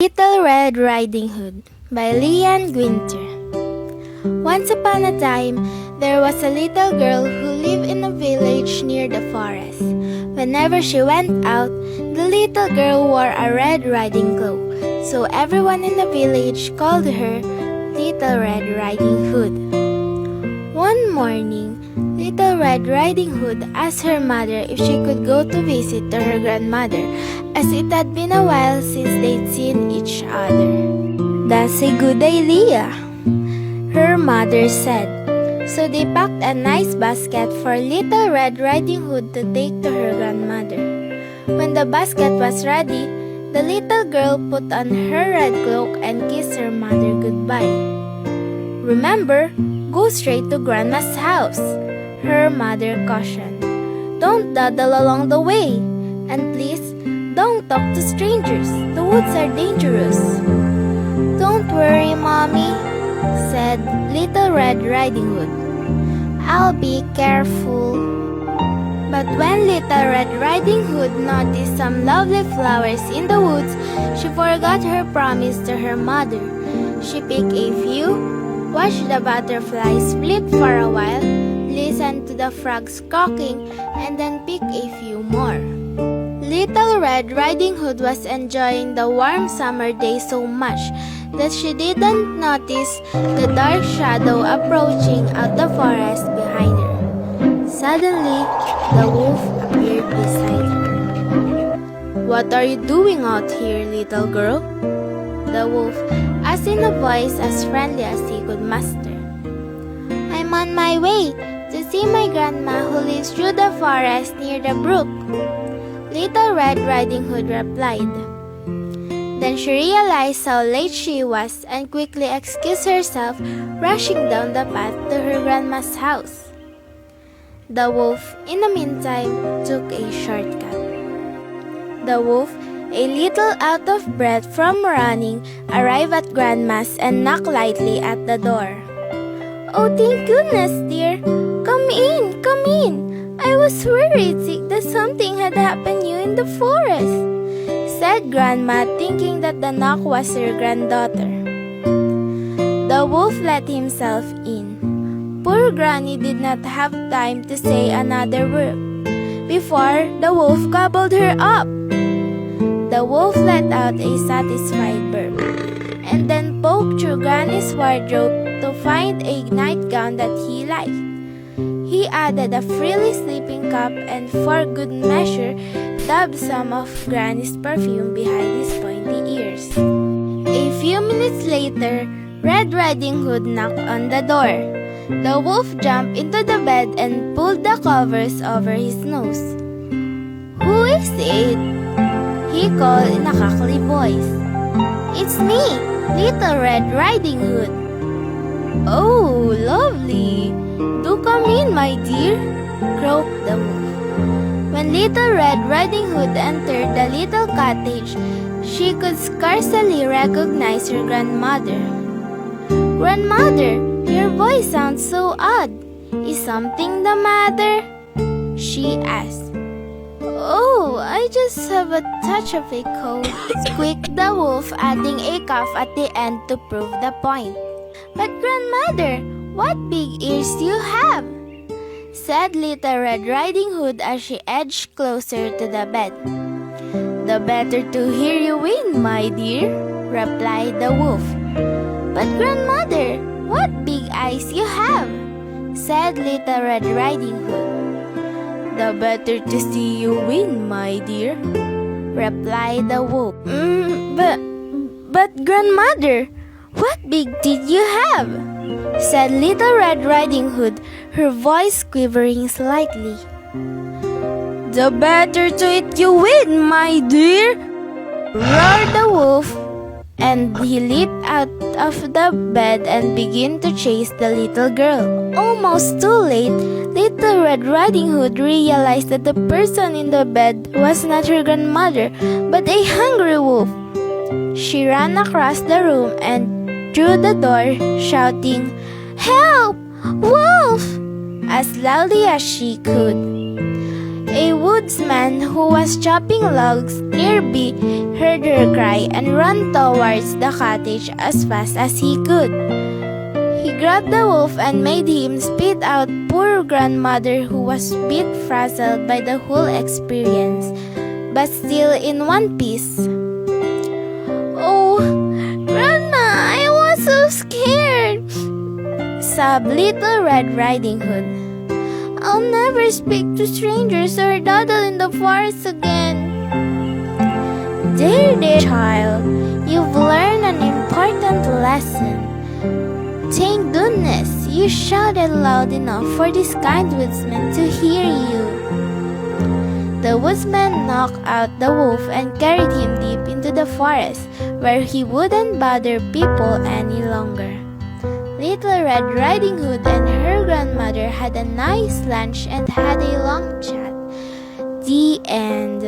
Little Red Riding Hood by Leanne Guenther. Once upon a time, there was a little girl who lived in a village near the forest. Whenever she went out, the little girl wore a red riding cloak, so everyone in the village called her Little Red Riding Hood. One morning, Little Red Riding Hood asked her mother if she could go to visit to her grandmother, as it had been a while since they'd seen each other. "That's a good idea," her mother said. So they packed a nice basket for Little Red Riding Hood to take to her grandmother. When the basket was ready, the little girl put on her red cloak and kissed her mother goodbye. "Remember, go straight to Grandma's house," her mother cautioned. "Don't dawdle along the way, and please, don't talk to strangers. The woods are dangerous." "Don't worry, Mommy," said Little Red Riding Hood. "I'll be careful." But when Little Red Riding Hood noticed some lovely flowers in the woods, she forgot her promise to her mother. She picked a few, watched the butterflies flit for a while, listened to the frogs quacking, and then picked a few more. Little Red Riding Hood was enjoying the warm summer day so much that she didn't notice the dark shadow approaching out the forest behind her. Suddenly, the wolf appeared beside her. "What are you doing out here, little girl?" the wolf asked in a voice as friendly as he could muster. "I'm on my way to see my grandma who lives through the forest near the brook," Little Red Riding Hood replied. Then she realized how late she was and quickly excused herself, rushing down the path to her grandma's house. The wolf, in the meantime, took a shortcut. The wolf, a little out of breath from running, arrived at Grandma's and knocked lightly at the door. "Oh, thank goodness, dear! Come in, come in! I was worried that something had happened to you in the forest," said Grandma, thinking that the knock was her granddaughter. The wolf let himself in. Poor Granny did not have time to say another word before the wolf gobbled her up. The wolf let out a satisfied burp and then poked through Granny's wardrobe to find a nightgown that he liked. He added a frilly sleeping cap and, for good measure, dabbed some of Granny's perfume behind his pointy ears. A few minutes later, Red Riding Hood knocked on the door. The wolf jumped into the bed and pulled the covers over his nose. "Who is it?" he called in a cackly voice. "It's me, Little Red Riding Hood." "Oh, lovely! Do come in, my dear," croaked the wolf. When Little Red Riding Hood entered the little cottage, she could scarcely recognize her grandmother. "Grandmother, your voice sounds so odd. Is something the matter?" she asked. "Oh, I just have a touch of a cold," squeaked the wolf, adding a cough at the end to prove the point. "But grandmother, what big ears you have!" said Little Red Riding Hood as she edged closer to the bed. "The better to hear you win, my dear," replied the wolf. "But grandmother, what big eyes you have!" said Little Red Riding Hood. "The better to see you win, my dear," replied the wolf. But grandmother, what big teeth you have!" said Little Red Riding Hood, her voice quivering slightly. "The better to eat you win, my dear!" roared the wolf, and he leaped out of the bed and began to chase the little girl. Almost too late, Little Red Riding Hood realized that the person in the bed was not her grandmother, but a hungry wolf. She ran across the room and through the door, shouting, "Help! Wolf!" as loudly as she could. A woodsman who was chopping logs nearby heard her cry and ran towards the cottage as fast as he could. He grabbed the wolf and made him spit out poor grandmother, who was a bit frazzled by the whole experience, but still in one piece. "Oh, Grandma, I was so scared," sobbed Little Red Riding Hood. "I'll never speak to strangers or dawdle in the forest again." Dear child, you've learned an important lesson. Thank goodness you shouted loud enough for this kind woodsman to hear you. The woodsman knocked out the wolf and carried him deep into the forest, where he wouldn't bother people any longer. Little Red Riding Hood and her grandmother had a nice lunch and had a long chat. The end.